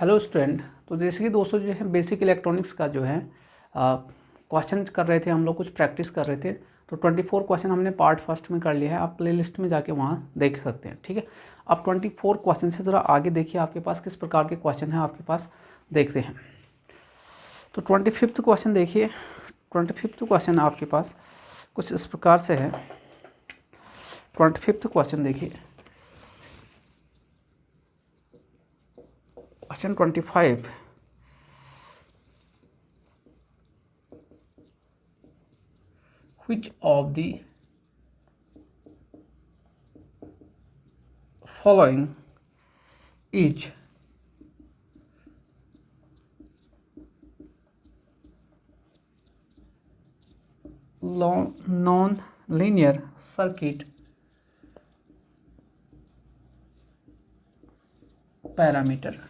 Hello student. तो जैसे कि दोस्तों जो है बेसिक इलेक्ट्रॉनिक्स का जो है क्वेश्चन कर रहे थे, हम लोग कुछ प्रैक्टिस कर रहे थे। तो 24 क्वेश्चन हमने पार्ट फर्स्ट में कर लिया है, आप प्लेलिस्ट में जाके वहाँ देख सकते हैं। ठीक है, अब 24 क्वेश्चन से ज़रा आगे देखिए आपके पास किस प्रकार के क्वेश्चन हैं आपके पास, देखते हैं। तो 25th क्वेश्चन देखिए। 25th क्वेश्चन आपके पास कुछ इस प्रकार से है। 25th क्वेश्चन देखिए, question 25। Which of the following is non-linear circuit parameter?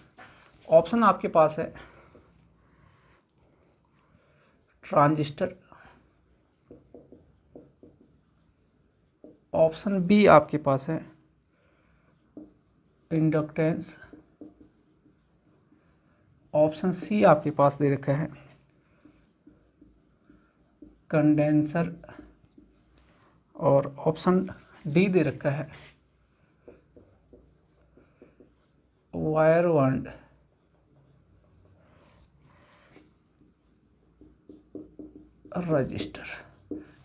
Option आपके पास है ट्रांजिस्टर, ऑप्शन बी आपके पास है इंडक्टेंस, ऑप्शन सी आपके पास दे रखा है कंडेंसर, और ऑप्शन डी दे रखा है वायर वाउंड रजिस्टर।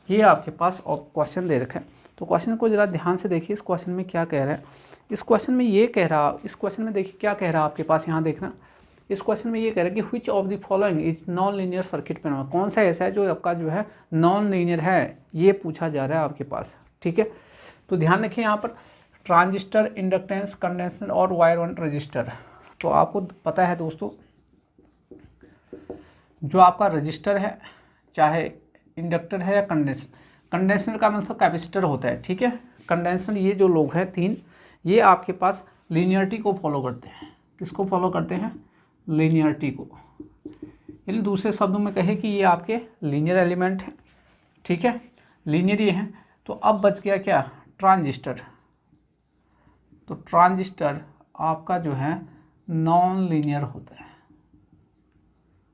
ये आपके पास क्वेश्चन दे रखा है। तो क्वेश्चन को ज़रा ध्यान से देखिए, इस क्वेश्चन में क्या कह रहा है। इस क्वेश्चन में ये कह रहा, इस क्वेश्चन में देखिए क्या कह रहा है आपके पास, यहाँ देखना। इस क्वेश्चन में ये कह रहा है कि which of the following is non linear circuit parameter, कौन सा ऐसा है जो आपका जो है नॉन लीनियर है, ये पूछा जा रहा है आपके पास। ठीक है, तो ध्यान रखिए यहाँ पर ट्रांजिस्टर, इंडक्टेंस, कंडेंसर और वायर वाउंड रजिस्टर। तो आपको पता है दोस्तों, जो आपका रजिस्टर है, चाहे इंडक्टर है या कंडेंसर, कंडेंसर का मतलब कैपेसिटर होता है। ठीक है, कंडेंसर ये जो लोग हैं तीन, ये आपके पास लीनियरिटी को फॉलो करते हैं। किसको फॉलो करते हैं? लीनियरिटी को। यानी दूसरे शब्दों में कहे कि ये आपके लीनियर एलिमेंट हैं। ठीक है, लीनियर ये हैं। तो अब बच गया क्या? ट्रांजिस्टर। तो ट्रांजिस्टर आपका जो है नॉन लीनियर होता है।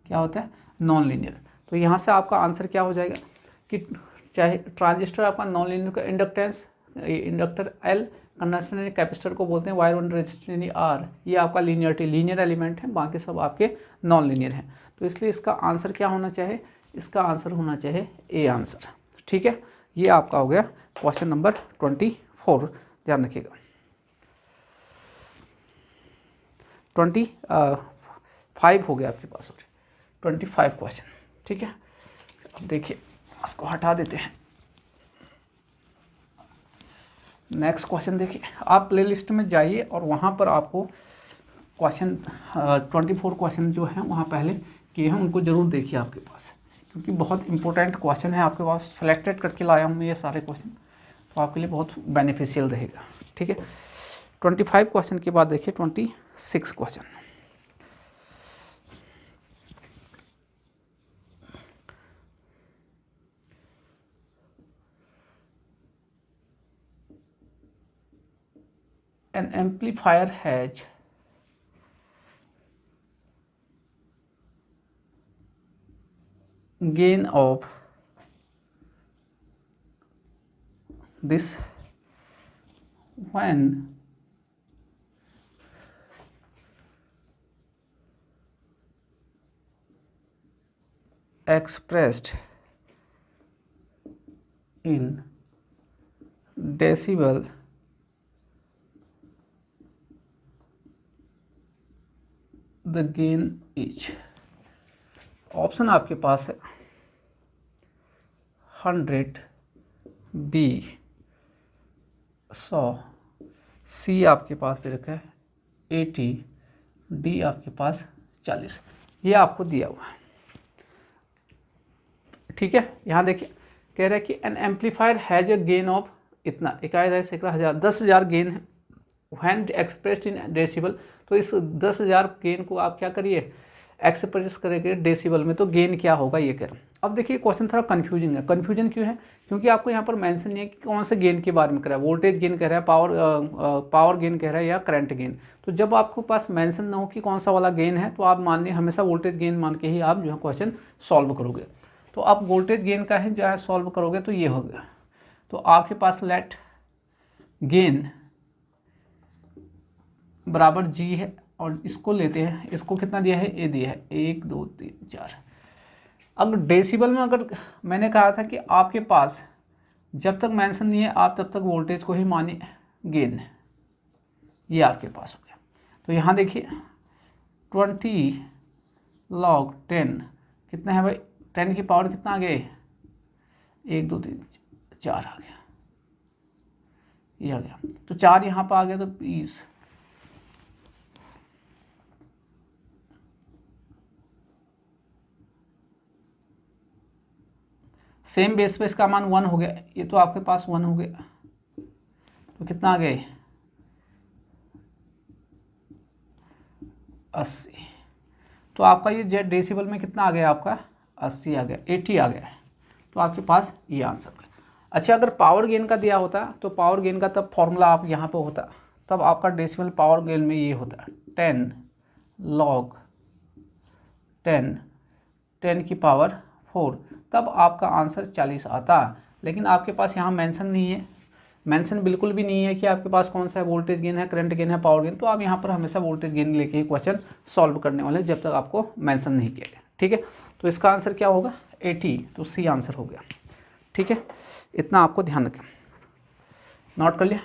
क्या होता है? Non linear. तो यहाँ से आपका आंसर क्या हो जाएगा कि चाहे ट्रांजिस्टर आपका नॉन लीनियर का, इंडक्टेंस इंडक्टर एल, कंडेंसर यानी कैपेसिटर को बोलते हैं, वायर वाउंड रेजिस्टर यानी आर, ये आपका लीनियरिटी लीनियर एलिमेंट है, बाकी सब आपके नॉन लीनियर हैं। तो इसलिए इसका आंसर क्या होना चाहिए? इसका आंसर होना चाहिए ए आंसर। ठीक है, ये आपका हो गया क्वेश्चन नंबर 24। ध्यान रखिएगा। 25 हो गया आपके पास, 25 क्वेश्चन। ठीक है, अब देखिए इसको हटा देते हैं। नेक्स्ट क्वेश्चन देखिए, आप प्लेलिस्ट में जाइए और वहाँ पर आपको क्वेश्चन 24 क्वेश्चन जो हैं वहाँ पहले किए हैं, उनको ज़रूर देखिए आपके पास, क्योंकि बहुत इंपॉर्टेंट क्वेश्चन है आपके पास। सेलेक्टेड करके लाया हूँ मैं ये सारे क्वेश्चन, तो आपके लिए बहुत बेनिफिशियल रहेगा। ठीक है, 25 क्वेश्चन के बाद देखिए 26 question. An amplifier has gain of this when expressed in decibel the gain is। Option आपके पास है 100, बी 100, सी आपके पास दे रखा है 80, डी आपके पास 40। ये आपको दिया हुआ है। ठीक है, यहाँ देखिए कह रहा है कि N amplifier has a gain of इतना, 1000, 10,000 गेन है। व्हेन एक्सप्रेस्ड इन डेसिबल, तो इस 10,000 गेन को आप क्या करिए, एक्सप्रेस करेंगे डेसिबल में तो गेन क्या होगा ये कह रहा हूँ। अब देखिए क्वेश्चन थोड़ा कन्फ्यूजिंग है। कन्फ्यूजन क्यों है? क्योंकि आपको यहाँ पर मेंशन नहीं है कि कौन से गेन के बारे में कह रहा है, वोल्टेज गेन कह रहा है, पावर गेन कह रहा है या करंट गेन। तो जब आपको पास मेंशन ना हो कि कौन सा वाला गेन है तो आप मानिए हमेशा वोल्टेज गेन मान के ही आप जो है क्वेश्चन सॉल्व करोगे। तो आप वोल्टेज गेन का है जो है सॉल्व करोगे तो ये होगा। तो आपके पास लेट गेन बराबर जी है और इसको लेते हैं, इसको कितना दिया है, ए दिया है 1 2 3 4। अगर डेसिबल में अगर मैंने कहा था कि आपके पास जब तक मेंशन नहीं है आप तब तक वोल्टेज को ही मानिए गेन, ये आपके पास हो गया। तो यहाँ देखिए 20 log 10 कितना है भाई, 10 की पावर कितना आ गया, 1 2 3 4 आ गया, ये आ गया। तो 4 यहाँ पर आ गया तो 20। सेम बेस पे इसका मान 1 हो गया, ये तो आपके पास 1 हो गया। तो कितना आ गया 80। तो आपका ये जेड डेसिबल में कितना आ गया, आपका 80 आ गया, 80 आ गया। तो आपके पास ये आंसर है। अच्छा अगर पावर गेन का दिया होता तो पावर गेन का तब फॉर्मूला आप यहाँ पे होता, तब आपका डेसिमल पावर गेन में ये होता 10 log 10 की पावर 4, तब आपका आंसर 40 आता। लेकिन आपके पास यहाँ मेंशन नहीं है, मेंशन बिल्कुल भी नहीं है कि आपके पास कौन सा है, वोल्टेज गेन है, करंट गेन है, पावर गेन। तो आप यहाँ पर हमेशा वोल्टेज गेन लेके ही क्वेश्चन सॉल्व करने वाले जब तक आपको मेंशन नहीं किया गया। ठीक है, तो इसका आंसर क्या होगा 80, तो सी आंसर हो गया। ठीक है, इतना आपको ध्यान रखें, नोट कर लिया।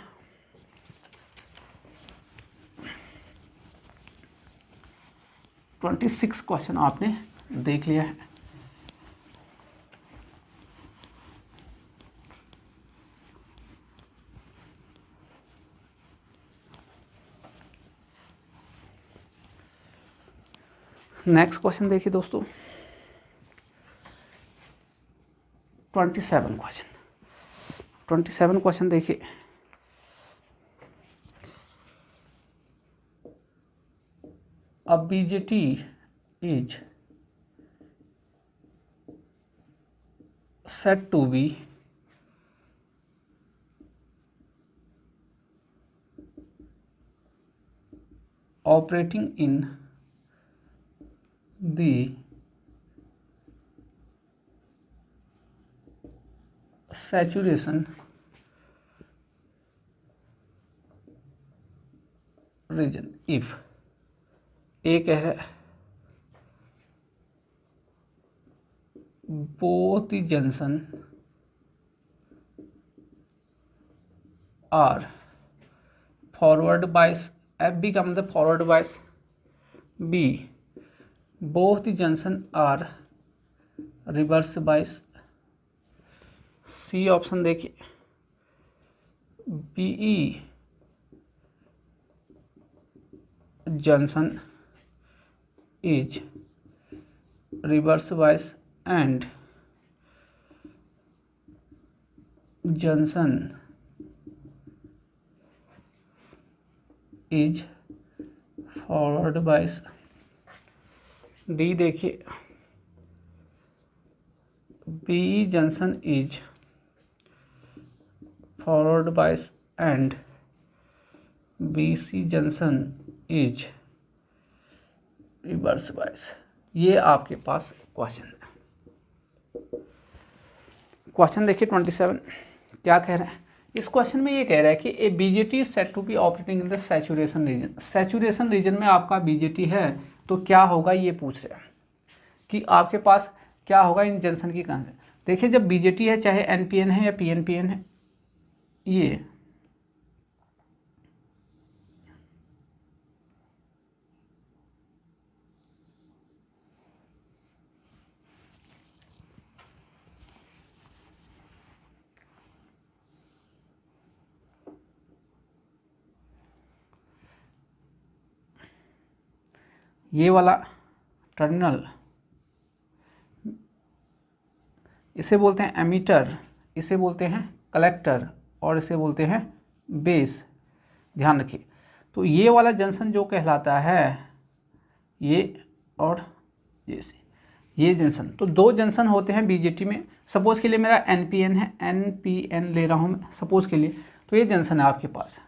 ट्वेंटी 26 क्वेश्चन आपने देख लिया है। नेक्स्ट क्वेश्चन देखिए दोस्तों, 27 क्वेश्चन। 27 क्वेश्चन देखिए, a BJT is said to be operating in the saturation region if A कह रहा है both the junction are forward bias, FB का मतलब forward bias, B both the junction are reverse bias, C option देखिए BE junction is reverse bias and junction is forward bias, D देखिए BE junction is forward bias and BC junction is reverse bias. ये आपके पास question है। Question देखिए 27 क्या कह रहा है। इस क्वेश्चन में ये कह रहा है कि A BJT is said to be operating in the saturation region. Saturation region में आपका बीजेटी है तो क्या होगा ये पूछ रहा है कि आपके पास क्या होगा इन जंक्शन की कहां से। देखिए जब बीजेटी है चाहे एनपीएन है या पीएनपीएन है, ये वाला टर्मिनल इसे बोलते हैं एमीटर, इसे बोलते हैं कलेक्टर और इसे बोलते हैं बेस, ध्यान रखिए। तो ये वाला जंक्शन जो कहलाता है ये, और जेसी, ये जंक्शन। तो 2 जंक्शन होते हैं बीजेटी में। सपोज के लिए मेरा एनपीएन है, एनपीएन ले रहा हूँ मैं सपोज के लिए, तो ये जंक्शन है आपके पास।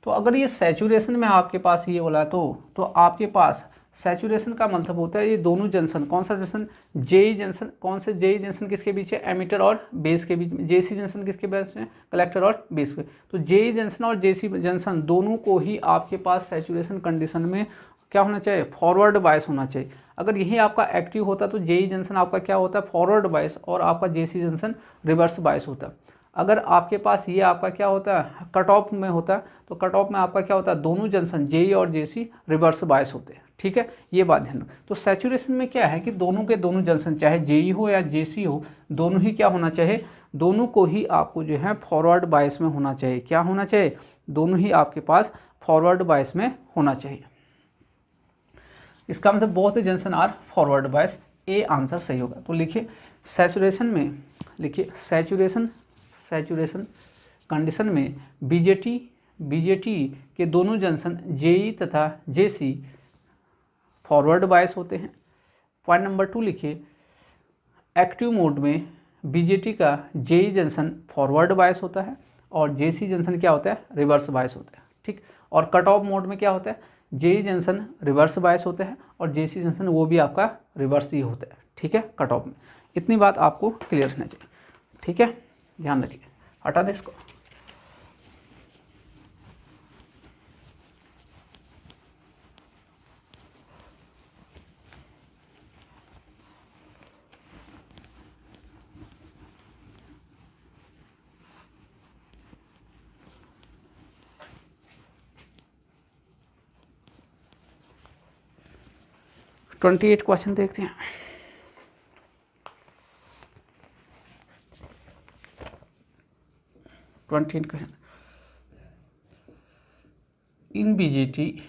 तो अगर ये सैचुरेशन में आपके पास ये बोला तो आपके पास सैचुरेशन का मतलब होता है ये दोनों जंक्शन, कौन सा जंक्शन, जेई जंक्शन। कौन से जेई जंक्शन किसके बीच है, एमिटर और बेस के बीच में। जेसी जंक्शन किसके बीच में, कलेक्टर और बेस पे। तो जेई जंक्शन और जेसी जंक्शन दोनों को ही आपके पास सैचुरेशन कंडीशन में क्या होना चाहिए, फॉरवर्ड बायस होना चाहिए। अगर यही आपका एक्टिव होता तो जेई जंक्शन आपका क्या होता है, फॉरवर्ड बायस, और आपका जेसी जंक्शन रिवर्स बायस होता। अगर आपके पास ये आपका क्या होता है, कट ऑफ में होता है, तो कट ऑफ में आपका क्या होता है, दोनों जंक्शन जेई और जेसी रिवर्स बायस होते हैं। ठीक है, ये बात ध्यान रखो। तो सैचुरेशन में क्या है कि दोनों के दोनों जंक्शन, चाहे जेई हो या जेसी हो, दोनों ही क्या होना चाहिए, दोनों को ही आपको जो है फॉरवर्ड बायस में होना चाहिए। क्या होना चाहिए, दोनों ही आपके पास फॉरवर्ड बायस में होना चाहिए। इसका मतलब both junction are forward bias, A answer सही होगा। तो लिखिए सैचुरेशन में, लिखिए सैचुरेशन कंडीशन में बीजेटी के दोनों जंक्शन जेई तथा जेसी फॉरवर्ड बायस होते हैं। पॉइंट नंबर 2 लिखिए एक्टिव मोड में बीजेटी का जेई जंक्शन फॉरवर्ड बायस होता है और जेसी जंक्शन क्या होता है, रिवर्स बायस होता है। ठीक, और कट ऑफ मोड में क्या होता है, जेई जंक्शन रिवर्स बायस होता है और जेसी जंक्शन वो भी आपका रिवर्स ही होता है। ठीक है, कट ऑफ में। इतनी बात आपको क्लियर रहना चाहिए। ठीक है, ध्यान रखिए, हटा दे इसको। ट्वेंटी 28 क्वेश्चन देखते हैं। Question in BJT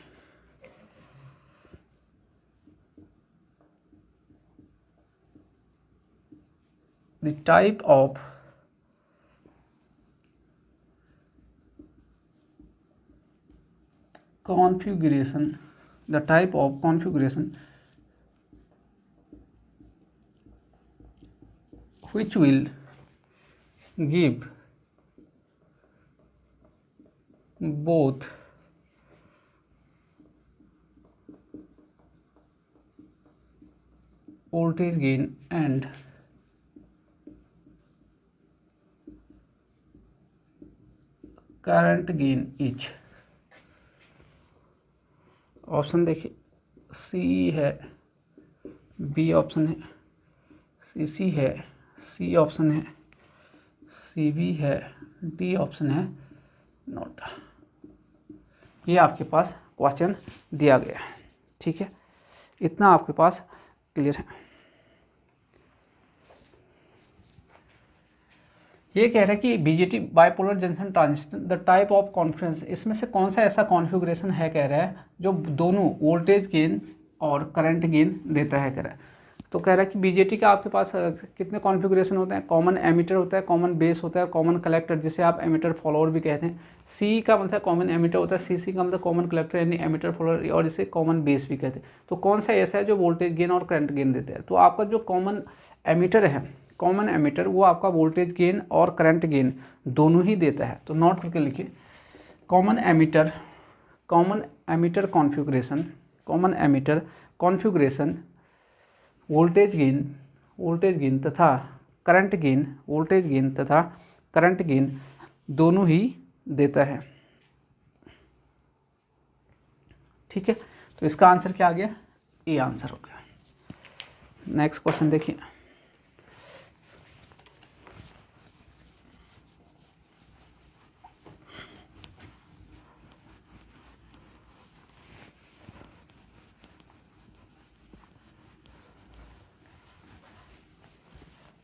the type of configuration which will give both voltage gain and current gain each। Option देखिए, सी है, बी ऑप्शन है, सी है, सी ऑप्शन है, सी बी है, डी ऑप्शन है नोट। ये आपके पास क्वेश्चन दिया गया है। ठीक है, इतना आपके पास क्लियर है। ये कह रहा है कि BJT bipolar junction transistor the type of conference, इसमें से कौन सा ऐसा कॉन्फ़िगरेशन है, कह रहा है जो दोनों वोल्टेज गेन और करंट गेन देता है, कह रहा है। तो कह रहा है कि बीजेटी का आपके पास कितने कॉन्फ़िगरेशन होते हैं, कॉमन एमिटर होता है, कॉमन बेस होता है, कॉमन कलेक्टर जिसे आप एमिटर फॉलोअर भी कहते हैं। सी का मतलब कॉमन एमिटर होता है, सी का मतलब कॉमन कलेक्टर यानी एमिटर फॉलोअर, और इसे कॉमन बेस भी कहते हैं। तो कौन सा ऐसा है जो वोल्टेज गेन और करंट गेन देता है, तो आपका जो कॉमन एमिटर है, कॉमन एमिटर वो आपका वोल्टेज गेन और करंट गेन दोनों ही देता है। तो नोट करके लिखिए common emitter configuration voltage gain तथा करंट गेन दोनों ही देता है। ठीक है, तो इसका आंसर क्या आ गया, ए आंसर हो गया। नेक्स्ट क्वेश्चन देखिए,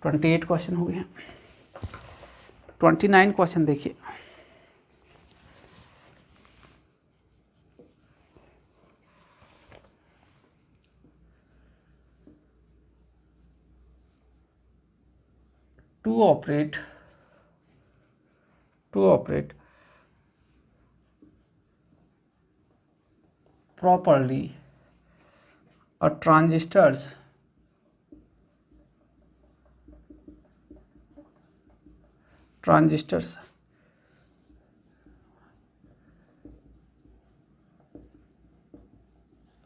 ट्वेंटी 28 क्वेश्चन हो गए हैं। 29 क्वेश्चन देखिए, to operate properly a transistors transistors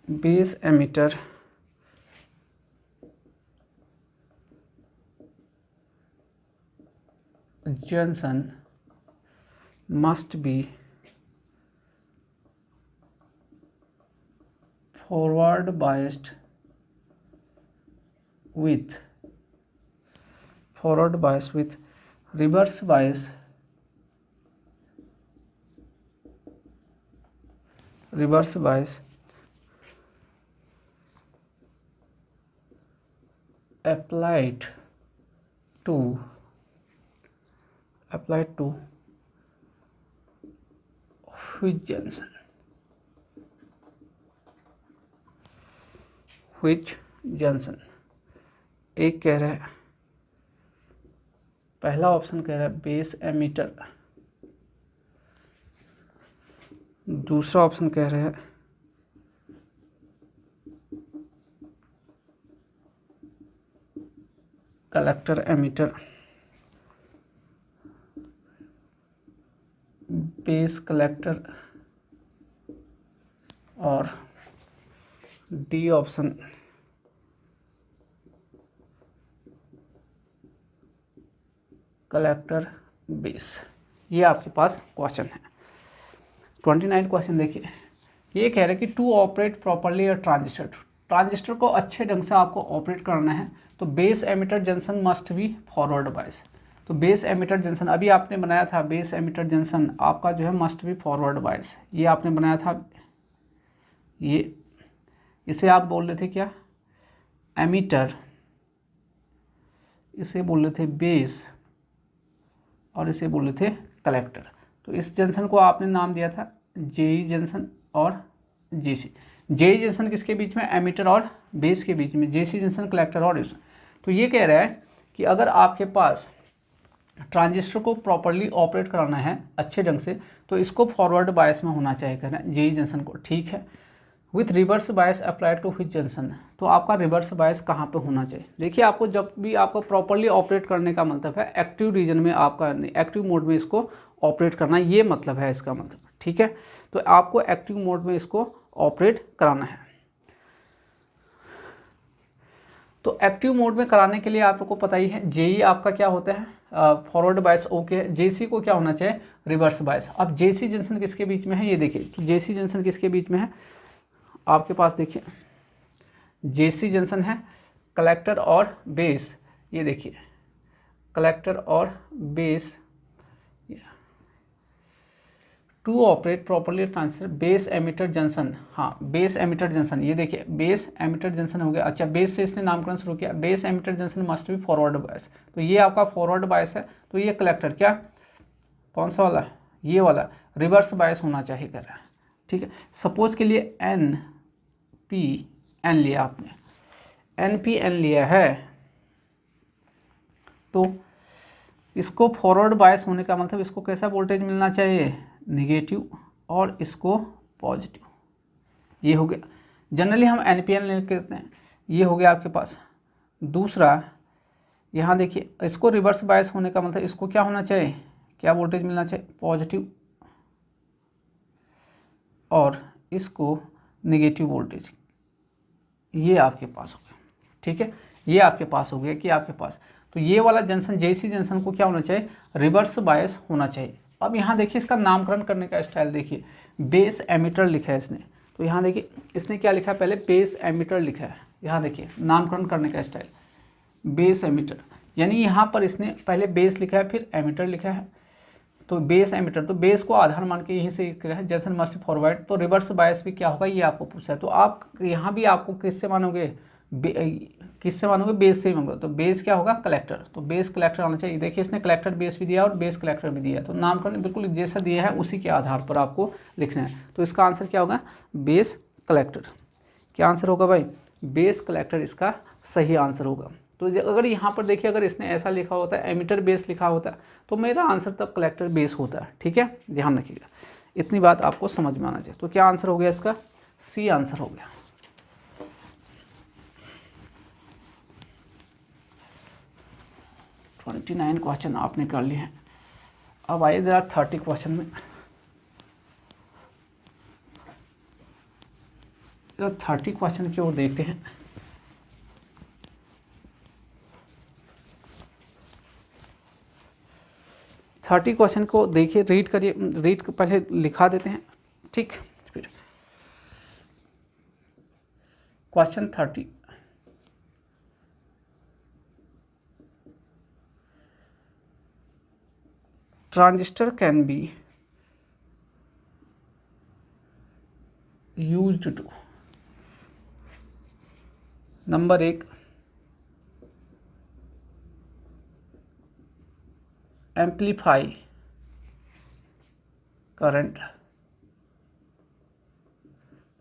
base emitter junction must be forward biased with reverse bias applied to which junction एक कह रहा है, पहला ऑप्शन कह रहा है बेस एमिटर, दूसरा ऑप्शन कह रहा है कलेक्टर एमिटर, बेस कलेक्टर, और डी ऑप्शन कलेक्टर बेस। ये आपके पास क्वेश्चन है। 29 क्वेश्चन देखिए, ये कह रहे हैं कि to operate properly a transistor को अच्छे ढंग से आपको ऑपरेट करना है तो base emitter junction must be forward bias. तो बेस एमिटर जंक्शन अभी आपने बनाया था, बेस एमिटर जंक्शन आपका जो है मस्ट बी फॉरवर्ड बायस, ये आपने बनाया था। ये इसे आप बोल रहे थे क्या, एमिटर, इसे बोल रहे थे बेस, और इसे बोल रहे थे कलेक्टर। तो इस जंक्शन को आपने नाम दिया था जेई जंक्शन और जेसी। जेई जंक्शन किसके बीच में, एमिटर और बेस के बीच में, जेसी जंक्शन कलेक्टर और इस। तो ये कह रहा है कि अगर आपके पास ट्रांजिस्टर को प्रॉपरली ऑपरेट कराना है अच्छे ढंग से तो इसको फॉरवर्ड बायस में होना चाहिए, कहना जेई जंक्शन को, ठीक है। With reverse bias applied to which junction, तो आपका रिवर्स बायस कहाँ पे होना चाहिए। देखिए आपको जब भी आपको प्रॉपरली ऑपरेट करने का मतलब है एक्टिव रीजन में, आपका एक्टिव मोड में इसको ऑपरेट करना, ये मतलब है इसका मतलब, ठीक है। तो आपको एक्टिव मोड में इसको ऑपरेट कराना है। तो एक्टिव मोड में कराने के लिए आप लोग को पता ही है जेई आपका क्या होता है, फॉरवर्ड बायस ओके। जेसी को क्या होना चाहिए, रिवर्स बायस। अब जेसी जंक्शन किसके बीच में है, ये देखिए, तो जेसी जंक्शन किसके बीच में है आपके पास, देखिए जेसी जंक्शन है कलेक्टर और बेस, ये देखिए कलेक्टर और base to operate properly transistor base emitter junction. हाँ, बेस एमिटर जंक्शन, ये देखिए बेस एमिटर जंक्शन हो गया। अच्छा, बेस से इसने नामकरण शुरू किया, base emitter junction must be forward bias, तो ये आपका फॉरवर्ड बायस है। तो ये कलेक्टर क्या, कौन सा वाला, ये वाला रिवर्स बायस होना चाहिए कर रहा है, ठीक है। सपोज के लिए एन पी एन लिया आपने, एन पी एन लिया है, तो इसको फॉरवर्ड बायस होने का मतलब इसको कैसा वोल्टेज मिलना चाहिए, निगेटिव, और इसको पॉजिटिव, ये हो गया। जनरली हम एन पी एन लेते हैं, ये हो गया आपके पास। दूसरा यहाँ देखिए, इसको रिवर्स बायस होने का मतलब इसको क्या होना चाहिए, क्या वोल्टेज मिलना चाहिए, पॉजिटिव, और इसको निगेटिव वोल्टेज, ये आपके पास हो गया, ठीक है। ये आपके पास हो गया कि आपके पास, तो ये वाला जंक्शन जेसी जंक्शन को क्या होना चाहिए, रिवर्स बायस होना चाहिए। अब यहाँ देखिए इसका नामकरण करने का स्टाइल देखिए, बेस एमिटर लिखा है इसने, तो यहाँ देखिए इसने क्या लिखा है, पहले बेस एमिटर लिखा है, यहाँ देखिए नामकरण करने का स्टाइल बेस एमिटर, यानी यहाँ पर इसने पहले बेस लिखा है फिर एमिटर लिखा है, तो बेस एमिटर, तो बेस को आधार मान के यहीं से है जंक्शन मस्ट फॉरवर्ड, तो रिवर्स बायस भी क्या होगा ये आपको पूछा है। तो आप यहाँ भी आपको किससे मानोगे, किससे मानोगे, बेस से ही मानोगे। तो बेस क्या होगा, कलेक्टर, तो बेस कलेक्टर आना चाहिए। देखिए इसने कलेक्टर बेस भी दिया और बेस कलेक्टर भी दिया, तो नामकरण बिल्कुल जैसा दिया है उसी के आधार पर आपको लिखना है। तो इसका आंसर क्या होगा, बेस कलेक्टर। क्या आंसर होगा भाई, बेस कलेक्टर इसका सही आंसर होगा। तो अगर यहाँ पर देखिए अगर इसने ऐसा लिखा होता है एमिटर बेस लिखा होता तो मेरा आंसर तब कलेक्टर बेस होता है, ठीक है, ध्यान रखिएगा, इतनी बात आपको समझ में आना चाहिए। तो क्या आंसर हो गया इसका, सी आंसर हो गया। ट्वेंटी 29 क्वेश्चन आपने कर लिए हैं। अब आइए ज़रा 30 क्वेश्चन में, जरा 30 क्वेश्चन की ओर देखते हैं। थर्टी क्वेश्चन को देखिए, रीड करिए, रीड पहले लिखा देते हैं, ठीक। फिर question 30, transistor can be used to, number 1 amplify current,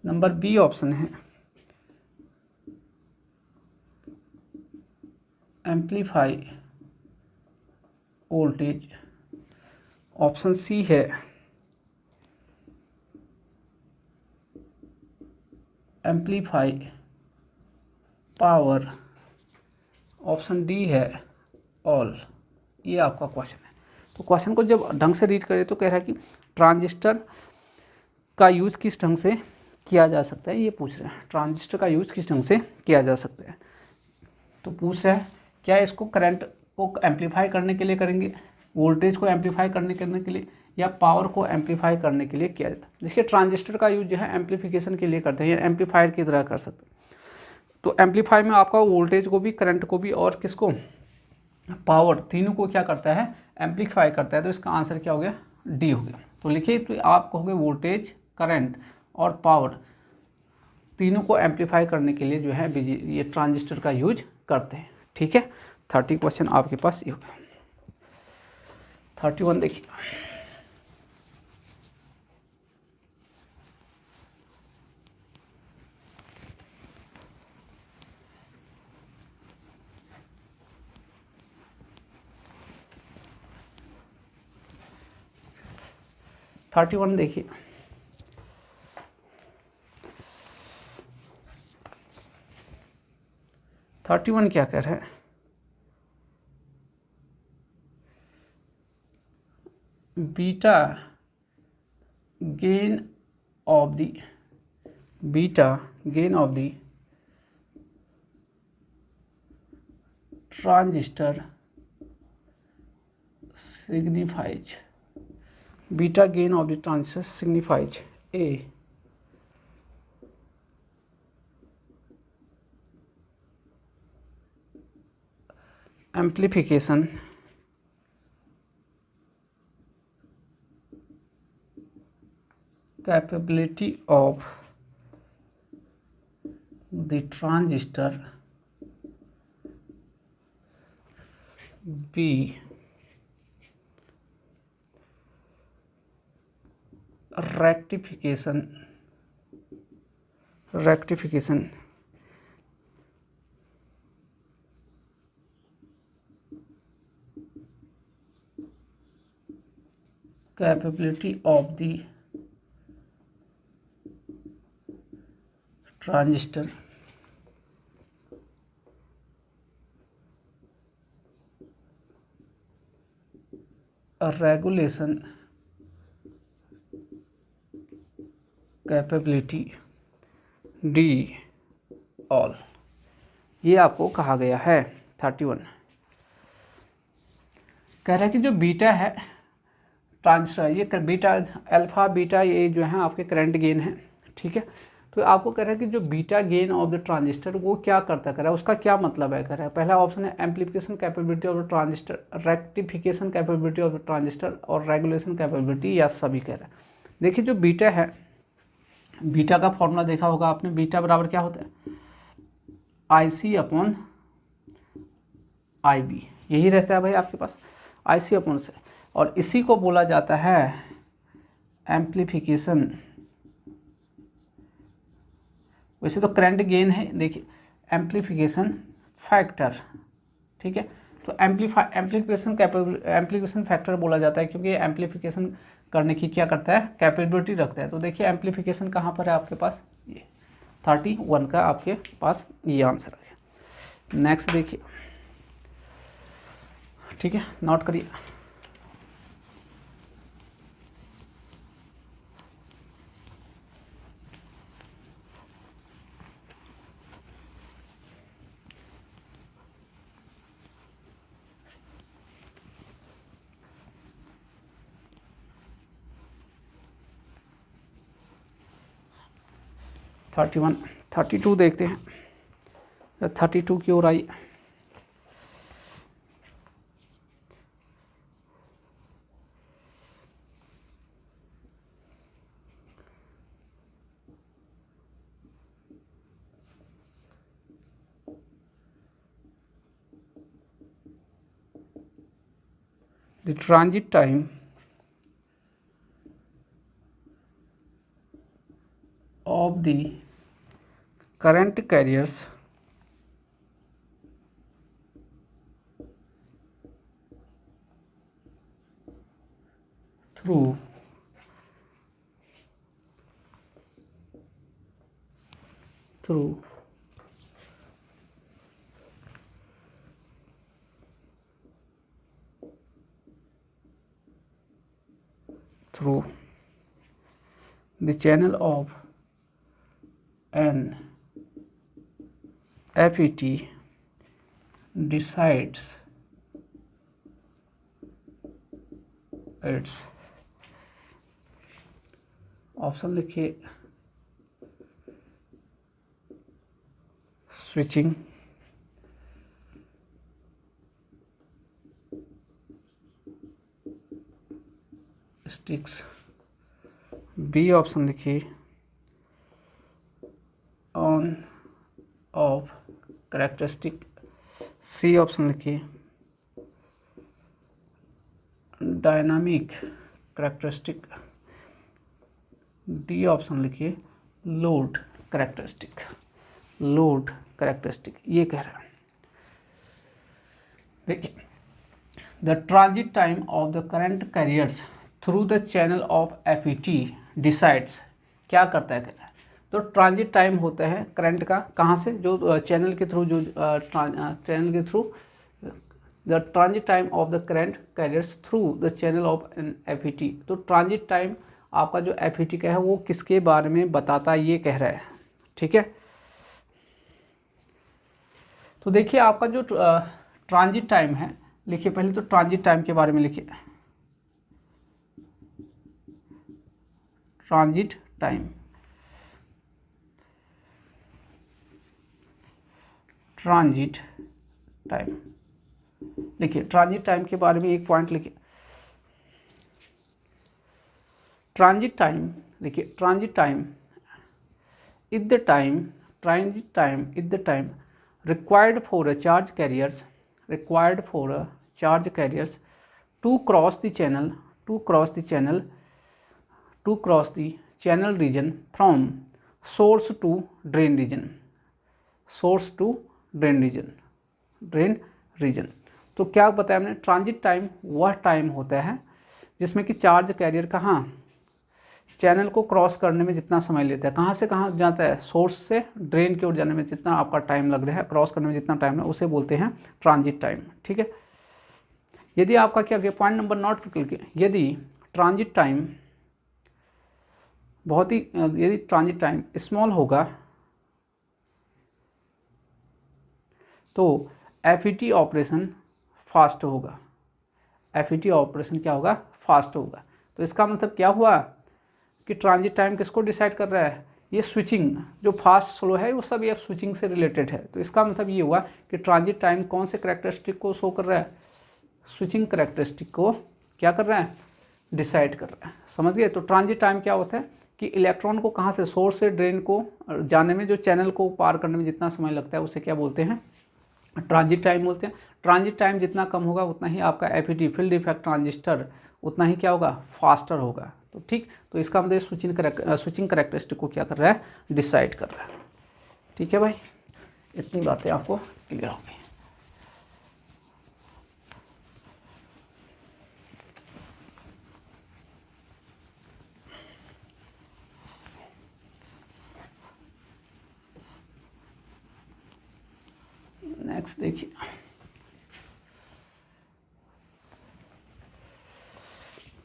number B option है एम्पलीफाई वोल्टेज, ऑप्शन सी है एम्पलीफाई पावर, ऑप्शन डी है ऑल। ये आपका क्वेश्चन है। तो क्वेश्चन को जब ढंग से रीड करें तो कह रहा है कि ट्रांजिस्टर का यूज किस ढंग से किया जा सकता है, ये पूछ रहे हैं, ट्रांजिस्टर का यूज किस ढंग से किया जा सकता है। तो पूछ रहा है क्या इसको करंट को एम्पलीफाई करने के लिए करेंगे, वोल्टेज को एम्पलीफाई करने के लिए, या पावर को एम्पलीफाई करने के लिए किया जाता है। देखिए ट्रांजिस्टर का यूज जो है एम्पलीफिकेशन के लिए करते हैं, या एम्पलीफायर की तरह कर सकते हैं। तो एम्पलीफाई में आपका वोल्टेज को भी, करंट को भी, और किसको, पावर, तीनों को क्या करता है, एम्पलीफाई करता है। तो इसका आंसर क्या हो गया, डी हो गया। तो लिखिए, तो आप कहोगे वोल्टेज, करंट और पावर तीनों को एम्पलीफाई करने के लिए जो है ये ट्रांजिस्टर का यूज करते हैं, ठीक है। 30 क्वेश्चन आपके पास ये हो गया। 31 देखिए, देखिए 31 क्या कह रहा है, beta gain of the transistor signifies, beta gain of the transistor signifies a amplification capability of the transistor, b rectification capability of the transistor, a regulation capability, D all. ये आपको कहा गया है। 31 कह रहा है कि जो बीटा है ट्रांजिस्टर, ये बीटा, अल्फा बीटा, ये जो है आपके करंट गेन है, ठीक है। तो आपको कह रहा है कि जो beta gain of the transistor वो क्या करता, कह रहा है उसका क्या मतलब है, कह रहा है पहला ऑप्शन है amplification capability of the transistor, rectification capability of the transistor, और रेगुलेशन कैपेबिलिटी, या सभी कह रहा है। देखिए जो बीटा है, बीटा का फॉर्मूला देखा होगा आपने, बीटा बराबर क्या होता है, IC अपॉन IB, यही रहता है भाई आपके पास, IC अपॉन से, और इसी को बोला जाता है एम्पलीफिकेशन। वैसे तो करंट गेन है, देखिए एम्पलीफिकेशन फैक्टर, ठीक है। तो एम्पलीफिकेशन फैक्टर बोला जाता है क्योंकि एम्पलीफिकेशन करने की क्या करता है, कैपेबिलिटी रखता है। तो देखिए एम्पलीफिकेशन कहाँ पर है आपके पास, ये 31 का आपके पास ये आंसर है। नेक्स्ट देखिए, ठीक है, नोट करिए। 31, 32 देखते हैं, 32 की ओर आई। The transit time of the current carriers through the channel of an FET decides its, option लिखिए स्विचिंग, स्टिक्स, बी ऑप्शन लिखिए on off characteristic, C option लिखिए डायनामिक करेक्टरिस्टिक, डी ऑप्शन लिखिए लोड करेक्टरिस्टिक। लोड करेक्टरिस्टिक ये कह रहा है। देखिए, the transit time of the current carriers through the channel of FET decides, क्या करता है कह रहा है। तो ट्रांजिट टाइम होता है करंट का, कहाँ से, जो चैनल के थ्रू, जो चैनल के through, the transit time of the current carriers through the channel of an FET। तो ट्रांजिट टाइम आपका जो FET का है वो किसके बारे में बताता है, ये कह रहा है। ठीक है, तो देखिए आपका जो ट्रांजिट टाइम है, लिखिए पहले तो ट्रांजिट टाइम के बारे में लिखिए। ट्रांजिट टाइम, ट्रांजिट टाइम लिखिए। ट्रांजिट टाइम के बारे में एक पॉइंट लिखिए। ट्रांजिट टाइम लिखिए, transit time is the time, transit time is the time required for a charge carriers, required for a charge carriers to cross the channel, to cross the channel, to cross the channel region from source to drain region, source to drain region, drain region। तो क्या बताया हमने, transit time वह time होता है जिसमें कि charge carrier कहाँ चैनल को क्रॉस करने में जितना समय लेता है, कहाँ से कहाँ जाता है, सोर्स से ड्रेन की ओर जाने में जितना आपका टाइम लग रहा है, क्रॉस करने में जितना टाइम है, उसे बोलते हैं ट्रांजिट टाइम। ठीक है, यदि आपका क्या किया, पॉइंट नंबर नोट करके, यदि ट्रांजिट टाइम बहुत ही, यदि ट्रांजिट टाइम स्मॉल होगा तो FET ऑपरेशन फास्ट होगा, FET ऑपरेशन क्या होगा, फास्ट होगा। तो इसका मतलब क्या हुआ कि ट्रांजिट टाइम किसको डिसाइड कर रहा है, ये स्विचिंग, जो फास्ट स्लो है वो सब ये स्विचिंग से रिलेटेड है। तो इसका मतलब ये हुआ कि ट्रांजिट टाइम कौन से करेक्टरिस्टिक को शो कर रहा है, स्विचिंग करेक्टरिस्टिक को क्या कर रहा है, डिसाइड कर रहा है। समझ गए। तो ट्रांजिट टाइम क्या होता है कि इलेक्ट्रॉन को कहाँ से, सोर्स से ड्रेन को जाने में, जो चैनल को पार करने में जितना समय लगता है उसे क्या बोलते हैं, ट्रांजिट टाइम बोलते हैं। ट्रांजिट टाइम जितना कम होगा उतना ही आपका FET फील्ड इफेक्ट ट्रांजिस्टर उतना ही क्या होगा, फास्टर होगा। तो ठीक, तो इसका मतलब स्विचिंग करेक्टरिस्टिक को क्या कर रहा है, डिसाइड कर रहा है। ठीक है भाई, इतनी बातें आपको क्लियर होगी। नेक्स्ट देखिए,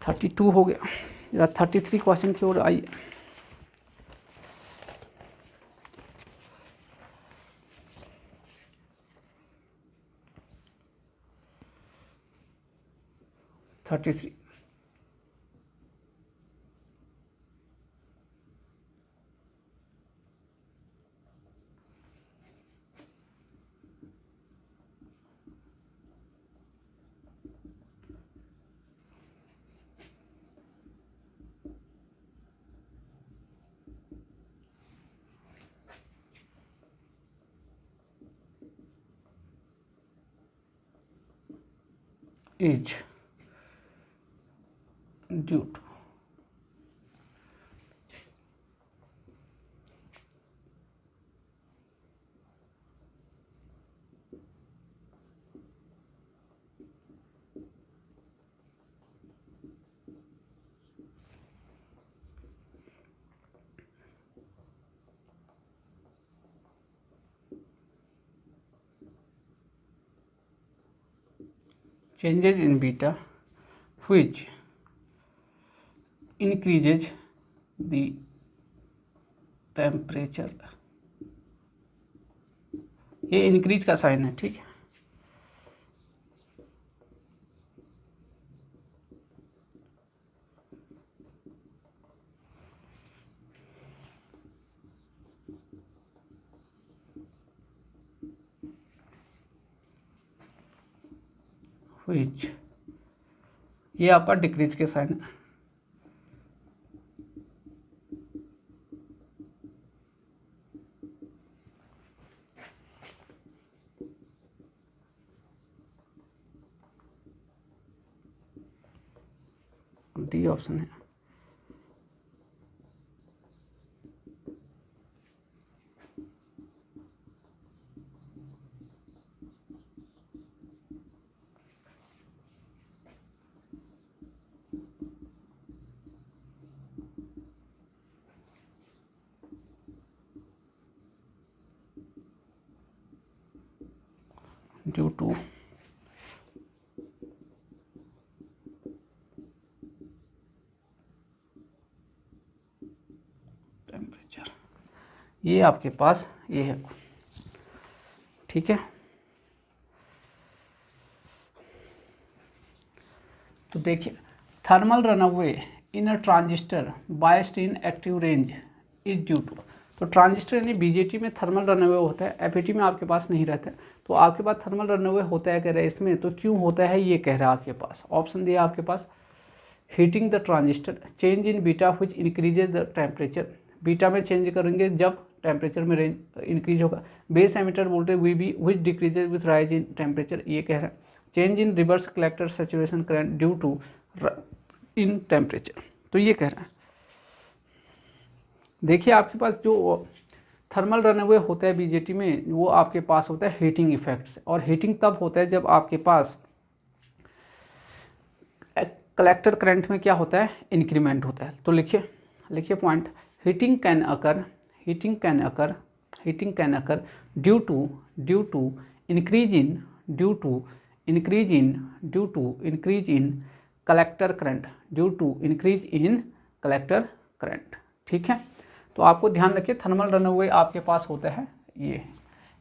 थर्टी 32 हो गया, या 33 क्वेश्चन की ओर आइए। Thirty three, is due to changes in beta which increases the temperature। ये इंक्रीज का साइन है, ठीक है। which ये आपका डिक्रीज के साइन है। डी ऑप्शन है। ड्यू टू टेम्परेचर, ये आपके पास ये है, ठीक है। तो देखिए, thermal runaway in a transistor biased in active range is due to. तो ट्रांजिस्टर यानी बीजेटी में थर्मल रनअवे होता है, एफईटी में आपके पास नहीं रहता है। तो आपके पास थर्मल रनअवे होता है कह रहे हैं इसमें, तो क्यों होता है ये कह रहा है आपके पास। ऑप्शन दिया आपके पास, heating the transistor, change in beta which increases the temperature, beta में चेंज करेंगे जब टेम्परेचर में रेंज इंक्रीज होगा। Base emitter voltage V B which decreases with rise in temperature, ये कह रहा है। Change in reverse collector saturation current due to in temperature, तो ये कह रहा है। देखिए आपके पास जो थर्मल रनअवे होता है बीजेटी में, वो आपके पास होता है हीटिंग इफेक्ट्स, और हीटिंग तब होता है जब आपके पास कलेक्टर करंट में क्या होता है, इंक्रीमेंट होता है। तो लिखिए point, heating can occur due to increase in collector current, current, ठीक है। तो आपको ध्यान रखिए, थर्मल रनअवे आपके पास होता है ये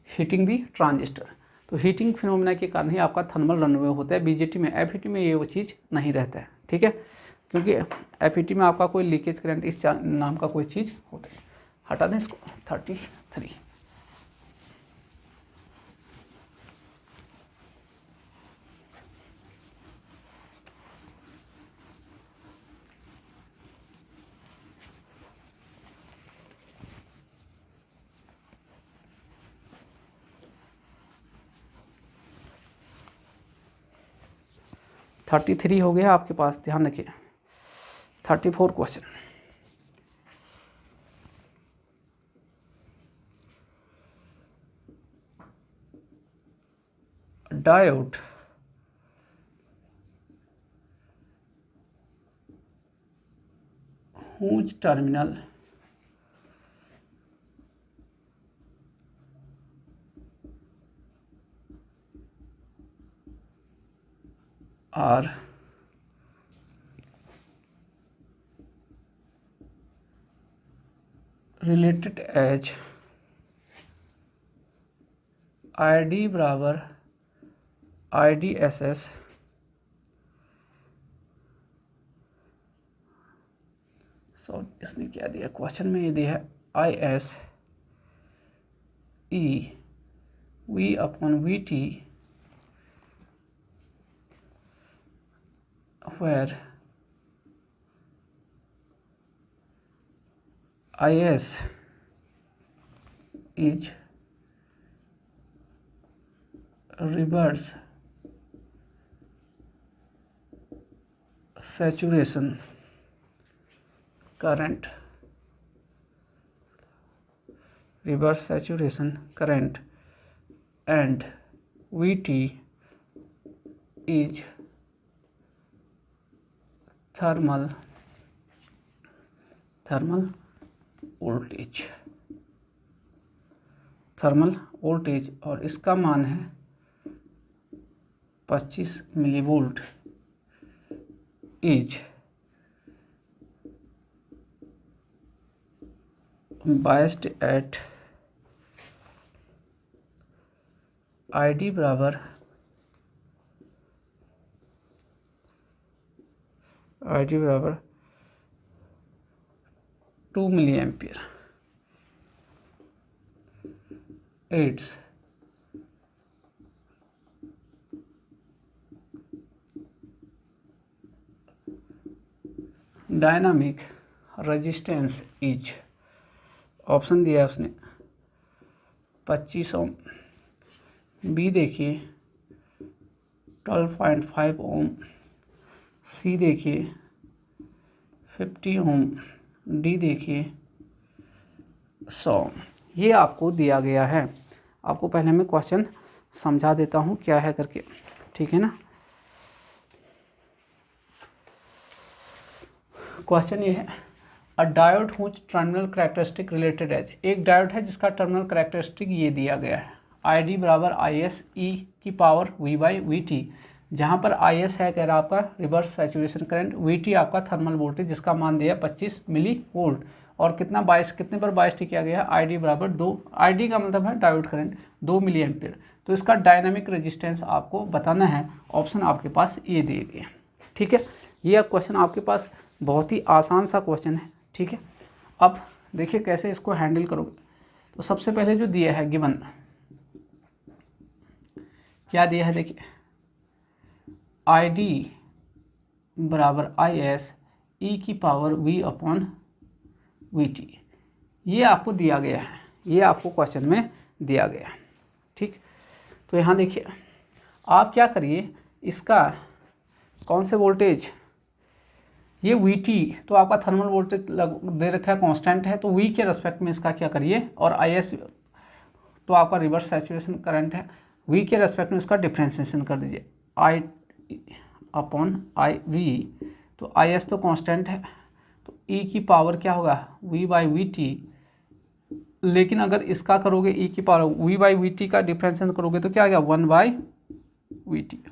हीटिंग दी ट्रांजिस्टर। तो हीटिंग फिनोमेना के कारण ही आपका थर्मल रनअवे होता है बीजेटी में। एफईटी में ये वो चीज़ नहीं रहता है, ठीक है, क्योंकि एफईटी में आपका कोई लीकेज करंट इस नाम का कोई चीज़ होता है। हटा दें इसको। 33 33 हो गया आपके पास, ध्यान रखिए। 34 question, diode whose terminal are related as ID बराबर IDSS इसने क्या दिया क्वेश्चन में, ये दिया है IS E V upon VT where IS is reverse saturation current, reverse saturation current, and Vt is thermal voltage, और इसका मान है 25 millivolt is biased at ID बराबर 2 milli ampere. Its dynamic resistance is, option दिया है उसने 25 ओम, B देखिए 12.5 ओम, सी देखिए 50 ओम, डी देखिए 100। ये आपको दिया गया है। आपको पहले मैं क्वेश्चन समझा देता हूँ क्या है करके, ठीक है ना। क्वेश्चन ये है, a diode whose terminal characteristic related as, एक डायोड है जिसका टर्मिनल कैरेक्टरिस्टिक ये दिया गया है, आई डी बराबर आई एस ई की power V by V T, जहाँ पर आई एस है कह रहा आपका reverse saturation current, V T आपका थर्मल वोल्टेज जिसका मान दिया 25 मिली वोल्ट, और कितना कितने पर बाइस किया गया है, आई डी बराबर 2, आई डी का मतलब है डायोड करंट 2 मिली एम्पियर। तो इसका डायनामिक रेजिस्टेंस आपको बताना है, ऑप्शन आपके पास ये दिए गए, ठीक है। ये क्वेश्चन आपके पास बहुत ही आसान सा क्वेश्चन है, ठीक है। अब देखिए कैसे इसको हैंडल करोगे। तो सबसे पहले जो दिया है गिवन, क्या दिया है देखिए, आई डी बराबर आई एस ई की power V upon V T, ये आपको दिया गया है, ये आपको क्वेश्चन में दिया गया है, ठीक। तो यहाँ देखिए आप क्या करिए, इसका कौन से वोल्टेज, ये वी टी तो आपका थर्मल वोल्टेज दे रखा है कांस्टेंट है, तो वी के रेस्पेक्ट में इसका क्या करिए, और आई एस तो आपका रिवर्स सैचुरेशन करंट है, वी के रेस्पेक्ट में इसका डिफ्रेंशिएशन कर दीजिए, आई अपॉन आई वी, तो आई एस तो कांस्टेंट है, तो ई की पावर क्या होगा वी बाई वी टी, लेकिन अगर इसका करोगे ई की power V by V T का डिफ्रेंशिएशन करोगे तो क्या आ गया 1 बाई वी टी,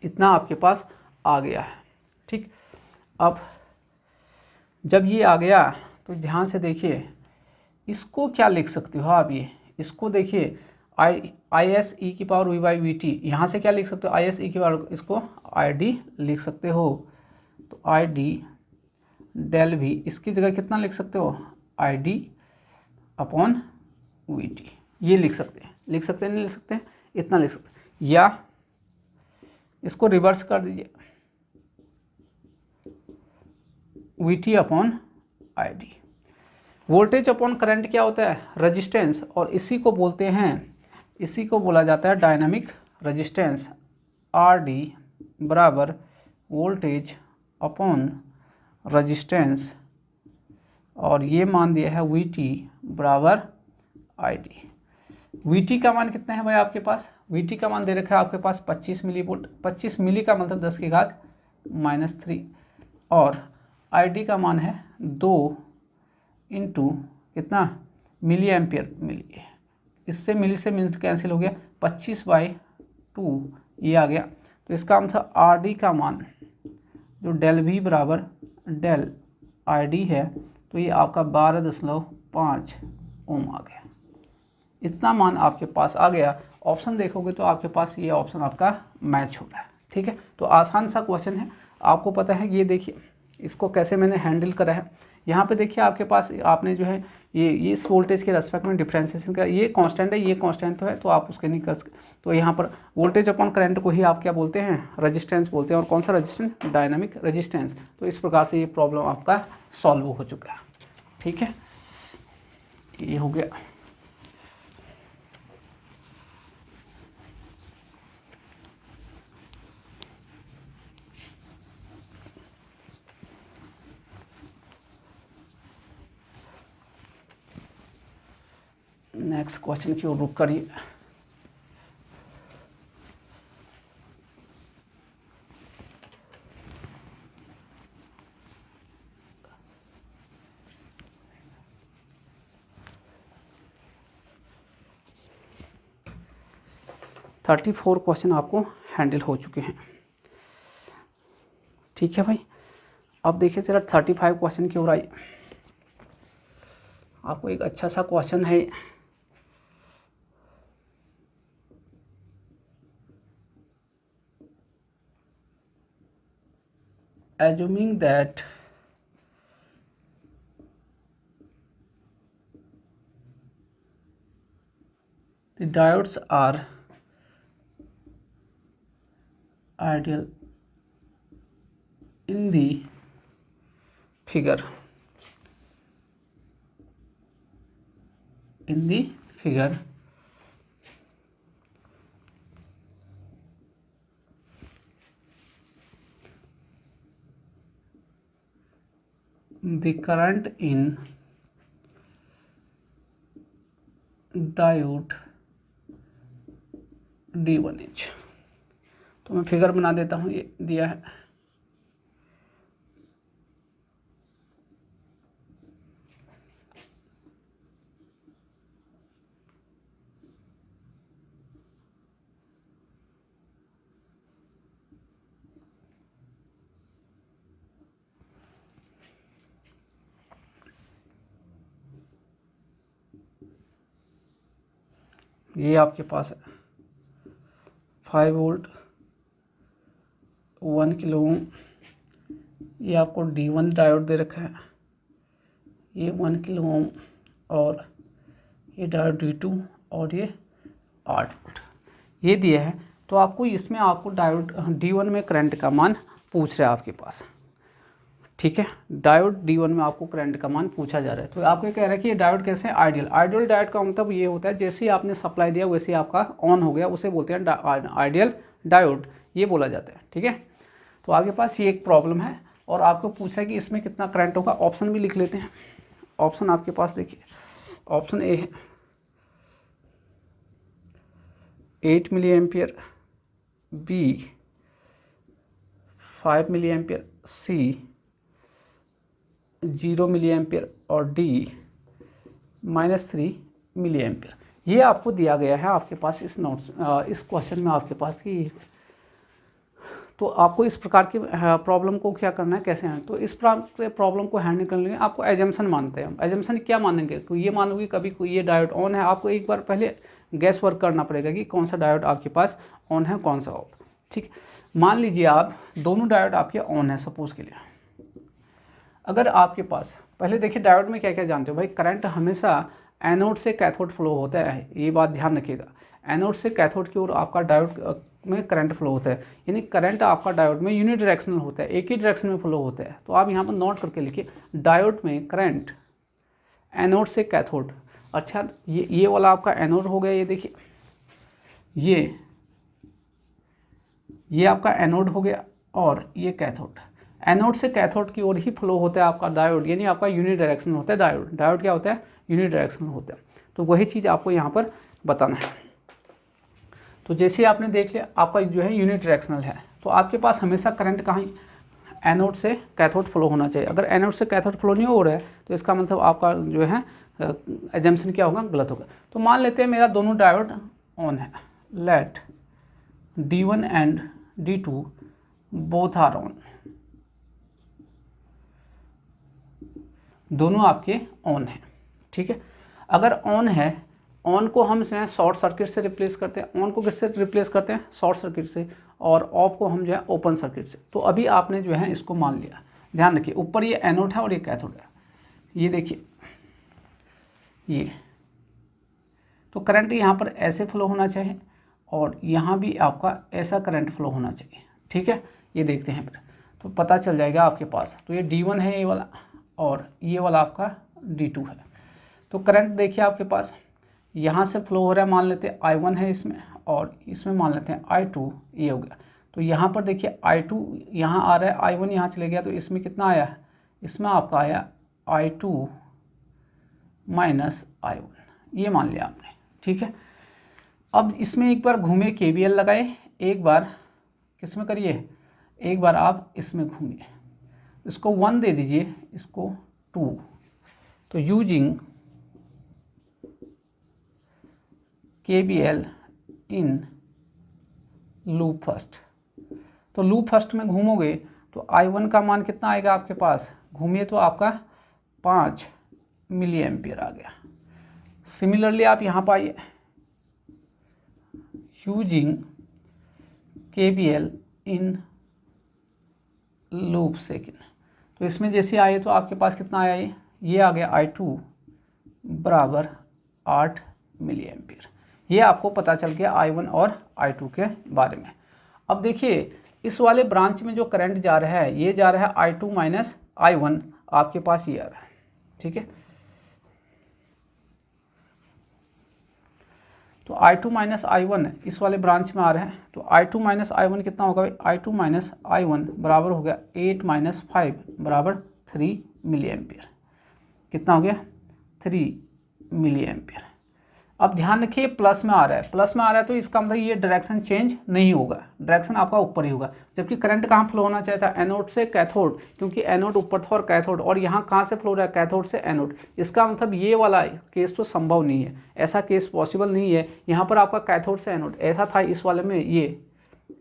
इतना आपके पास आ गया है, ठीक। अब जब ये आ गया तो ध्यान से देखिए, इसको क्या लिख सकते हो आप, ये इसको देखिए आई एस ई की power V by V T, यहाँ से क्या लिख सकते हो आई एस ई की पावर, इसको आई डी लिख सकते हो, तो आई डी डेल वी, इसकी जगह कितना लिख सकते हो I D upon V T, ये लिख सकते हैं, नहीं लिख सकते हैं, इतना लिख सकते हैं, या इसको रिवर्स कर दीजिए we T upon I D. Voltage upon current क्या होता है रजिस्टेंस, और इसी को बोलते हैं, इसी को बोला जाता है डायनामिक रजिस्टेंस, आर डी बराबर वोल्टेज अपॉन रजिस्टेंस, और ये मान दिया है वी टी बराबर आई डी। वी टी का मान कितना है भाई आपके पास, वी टी का मान दे रखा है आपके पास 25 मिली वोल्ट, 25 मिली का मतलब 10 की घात -3, और आई डी का मान है 2 इंटू कितना मिली एम्पियर, मिली, इससे मिली से मिली कैंसिल हो गया, 25/2 ये आ गया। तो इसका मतलब आर डी का मान जो डेल वी बराबर डेल आई डी है, तो ये आपका 12.5 ओम आ गया, इतना मान आपके पास आ गया। ऑप्शन देखोगे तो आपके पास ये ऑप्शन आपका मैच हो रहा है, ठीक है। तो आसान सा क्वेश्चन है, आपको पता है, ये देखिए इसको कैसे मैंने हैंडल करा है। यहाँ पे देखिए आपके पास आपने जो है ये इस वोल्टेज के रेस्पेक्ट में डिफ्रेंशिएशन का, ये कांस्टेंट है, ये कांस्टेंट तो है, तो आप उसके नहीं कर सकते। तो यहाँ पर वोल्टेज अपॉन करंट को ही आप क्या बोलते हैं रेजिस्टेंस बोलते हैं, और कौन सा रेजिस्टेंस डायनामिक रेजिस्टेंस। तो इस प्रकार से ये प्रॉब्लम आपका सॉल्व हो चुका है, ठीक है, ये हो गया। नेक्स्ट क्वेश्चन की ओर रुक करिए। थर्टी 34 क्वेश्चन आपको हैंडल हो चुके हैं, ठीक है भाई। अब देखिए जरा 35 क्वेश्चन की ओर आइए। आपको एक अच्छा सा क्वेश्चन है। Assuming that the diodes are ideal in the figure, the current in diode D1H। तो मैं फिगर बना देता हूँ, ये दिया है। ये आपके पास है 5 वोल्ट 1 किलो ओम। ये आपको D1 डायोड दे रखा है, ये 1 किलो ओम, और ये डायोड D2 और ये 8 वोल्ट ये दिया है। तो आपको इसमें आपको डायोड D1 में करंट का मान पूछ रहा है आपके पास, ठीक है। डायोड D1 में आपको करंट का मान पूछा जा रहा है। तो आपको ये कह रहा है कि ये डायोड कैसे है, आइडियल डायोड का मतलब ये होता है जैसे ही आपने सप्लाई दिया वैसे ही आपका ऑन हो गया, उसे बोलते हैं आइडियल डायोड, ये बोला जाता है, ठीक है। तो आपके पास ये एक प्रॉब्लम है और आपको पूछा है कि इसमें कितना करंट होगा। ऑप्शन भी लिख लेते हैं। ऑप्शन आपके पास देखिए, ऑप्शन ए है 8 milli ampere, B 5 milli ampere, C 0 milli ampere और डी -3 मिली एम्पियर। ये आपको दिया गया है आपके पास इस इस क्वेश्चन में आपके पास कि तो आपको इस प्रकार की प्रॉब्लम को क्या करना है, कैसे है। तो इस प्रॉब्लम को हैंडल करने के लिए आपको एजम्पशन मानते हैं। एजम्पशन क्या मानेंगे, तो ये मानोगे कभी कोई ये डायोड ऑन है, आपको एक बार पहले गैस वर्क करना पड़ेगा कि कौन सा डायोड आपके पास ऑन है कौन सा ऑफ, ठीक। मान लीजिए आप दोनों डायोड आपके ऑन है सपोज के लिए। अगर आपके पास पहले देखिए डायोड में क्या क्या जानते हो भाई, करंट हमेशा एनोड से कैथोड फ्लो होता है, ये बात ध्यान रखिएगा। एनोड से कैथोड की ओर आपका डायोड में करंट फ्लो होता है, यानी करंट आपका डायोड में यूनिडायरेक्शनल होता है, एक ही डायरेक्शन में फ्लो होता है। तो आप यहाँ पर नोट करके लिखिए, डायोड में करंट एनोड से कैथोड। अच्छा ये वाला आपका एनोड हो गया, ये देखिए ये आपका एनोड हो गया और ये कैथोड। एनोड से कैथोड की ओर ही फ्लो होता है आपका डायोड, यानी आपका यूनिडायरेक्शनल होता है डायोड। डायोड क्या होता है, यूनिडायरेक्शनल होता है। तो वही चीज़ आपको यहाँ पर बताना है। तो जैसे आपने देख लिया आपका जो है यूनिडायरेक्शनल है, तो आपके पास हमेशा करंट कहाँ एनोड से कैथोड फ्लो होना चाहिए। अगर एनोड से कैथोड फ्लो नहीं हो रहा है तो इसका मतलब आपका जो है एजम्पशन क्या होगा, गलत होगा। तो मान लेते हैं मेरा दोनों डायोड ऑन है, let D1 and D2 both are on, दोनों आपके ऑन है, ठीक है। अगर ऑन है, ऑन को हम जो है शॉर्ट सर्किट से रिप्लेस करते हैं, ऑन को किससे रिप्लेस करते हैं, शॉर्ट सर्किट से, और ऑफ को हम जो है ओपन सर्किट से। तो अभी आपने जो है इसको मान लिया, ध्यान रखिए ऊपर ये एनोड है और ये कैथोड है, ये देखिए ये। तो करंट यहाँ पर ऐसे फ्लो होना चाहिए और यहाँ भी आपका ऐसा करंट फ्लो होना चाहिए, ठीक है। ये देखते हैं फिर तो पता चल जाएगा आपके पास। तो ये D1 है ये वाला, और ये वाला आपका D2 है। तो करंट देखिए आपके पास यहाँ से फ्लो हो रहा है, मान लेते हैं I1 है इसमें, और इसमें मान लेते हैं I2, ये हो गया। तो यहाँ पर देखिए I2 यहाँ आ रहा है, I1 यहाँ चले गया, तो इसमें कितना आया है, इसमें आपका आया I2 - I1, ये मान लिया आपने, ठीक है। अब इसमें एक बार घूमे KVL लगाए, एक बार किस में करिए, एक बार आप इसमें घूमिए, इसको 1 दे दीजिए, इसको 2। तो using KVL in loop first, तो लूप फर्स्ट में घूमोगे तो I1 का मान कितना आएगा आपके पास, घूमिए तो आपका 5 मिली एम्पियर आ गया। सिमिलरली आप यहाँ पर आइए, using KVL in loop second, तो इसमें जैसे आए तो आपके पास कितना आया, ये आ गया I2 बराबर 8 मिली एम्पियर। ये आपको पता चल गया I1 और I2 के बारे में। अब देखिए इस वाले ब्रांच में जो करंट जा रहा है, ये जा रहा है I2 माइनस I1, आपके पास ये आ रहा है, ठीक है। तो I2 माइनस I1 इस वाले ब्रांच में आ रहा है, तो I2 माइनस I1 कितना होगा भाई, I2 माइनस I1 बराबर हो गया 8 माइनस 5 बराबर 3 मिली एम्पियर। कितना हो गया, 3 मिली एम्पियर। अब ध्यान रखिए प्लस में आ रहा है, प्लस में आ रहा है तो इसका मतलब ये डायरेक्शन चेंज नहीं होगा, डायरेक्शन आपका ऊपर ही होगा। जबकि करंट कहाँ फ्लो होना चाहिए था, एनोड से कैथोड, क्योंकि एनोड ऊपर था और कैथोड, और यहाँ कहाँ से फ्लो रहा है, कैथोड से एनोड। इसका मतलब ये वाला केस तो संभव नहीं है, ऐसा केस पॉसिबल नहीं है। यहाँ पर आपका कैथोड से एनोड ऐसा था, इस वाले में ये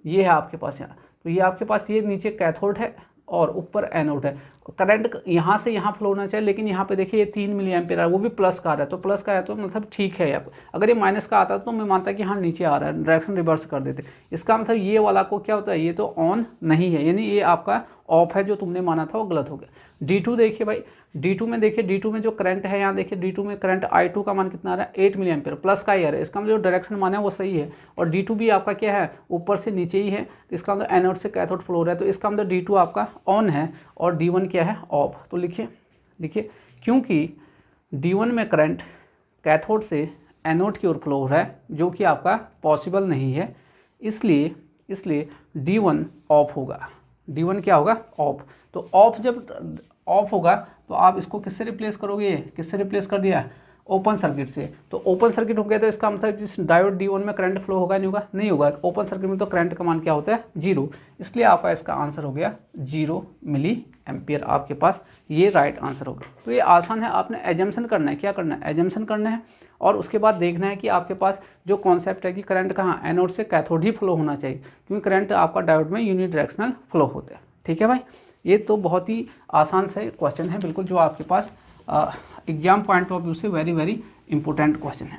है आपके पास यहाँ, तो ये आपके पास ये नीचे कैथोड है और ऊपर एनोड है। करंट यहाँ से यहाँ फ्लो होना चाहिए, लेकिन यहाँ पे देखिए ये 3 मिली एम्पियर है, वो भी प्लस का आ रहा है, तो प्लस का है तो मतलब ठीक है। आप अगर ये माइनस का आता तो मैं मानता कि हाँ नीचे आ रहा है, डायरेक्शन रिवर्स कर देते। इसका मतलब ये वाला को क्या होता है, ये तो ऑन नहीं है, यानी ये आपका ऑफ है, जो तुमने माना था वो गलत हो गया। D2 देखिए भाई, D2 में देखिए, D2 में जो करंट है यहाँ देखिए, D2 में करंट I2 का मान कितना आ रहा है, 8 मिली एम्पियर, प्लस का ही आ रहा है। इसका मतलब जो डायरेक्शन माना है वो सही है, और D2 भी आपका क्या है, ऊपर से नीचे ही है, इसका मतलब एनोड से कैथोड फ्लो हो रहा है, तो इसका मतलब D2 आपका ऑन है और D1 क्या है, ऑफ। तो लिखिए क्योंकि D1 में करंट कैथोड से एनोड की ओर फ्लो हो रहा है, जो कि आपका पॉसिबल नहीं है, इसलिए D1 ऑफ होगा। D1 क्या होगा, ऑफ। तो ऑफ जब ऑफ होगा तो आप इसको किससे रिप्लेस करोगे, किससे रिप्लेस कर दिया, ओपन सर्किट से। तो ओपन सर्किट हो गया तो इसका मतलब जिस डायोड D1 में करंट फ्लो होगा नहीं होगा। ओपन सर्किट में तो करंट का मान क्या होता है, 0, इसलिए आपका इसका आंसर हो गया 0 मिली एम्पियर। आपके पास ये राइट आंसर होगा। तो ये आसान है, आपने एजम्पशन करना है, क्या करना है, एजम्पशन करना है, और उसके बाद देखना है कि आपके पास जो कॉन्सेप्ट है कि करंट कहाँ, एनोड से कैथोड ही फ्लो होना चाहिए, क्योंकि करंट आपका डायोड में यूनिडायरेक्शनल फ्लो होता है। ठीक है भाई, ये तो बहुत ही आसान से क्वेश्चन है बिल्कुल, जो आपके पास एग्जाम पॉइंट ऑफ व्यू से वेरी वेरी इंपॉर्टेंट क्वेश्चन है।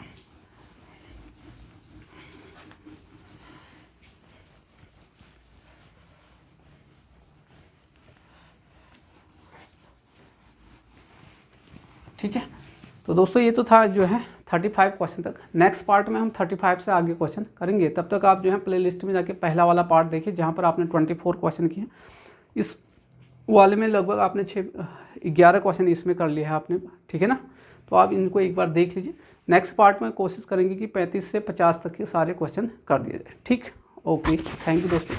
ठीक है, तो दोस्तों ये तो था जो है 35 क्वेश्चन तक। नेक्स्ट पार्ट में हम 35 से आगे क्वेश्चन करेंगे। तब तक आप जो है प्लेलिस्ट में जाके पहला वाला पार्ट देखिए, जहाँ पर आपने 24 क्वेश्चन किए। इस वाले में लगभग आपने 11 क्वेश्चन इसमें कर लिए हैं आपने, ठीक है ना। तो आप इनको एक बार देख लीजिए। नेक्स्ट पार्ट में कोशिश करेंगे कि 35 से 50 तक के सारे क्वेश्चन कर दिए जाए। ठीक, ओके, थैंक यू दोस्तों।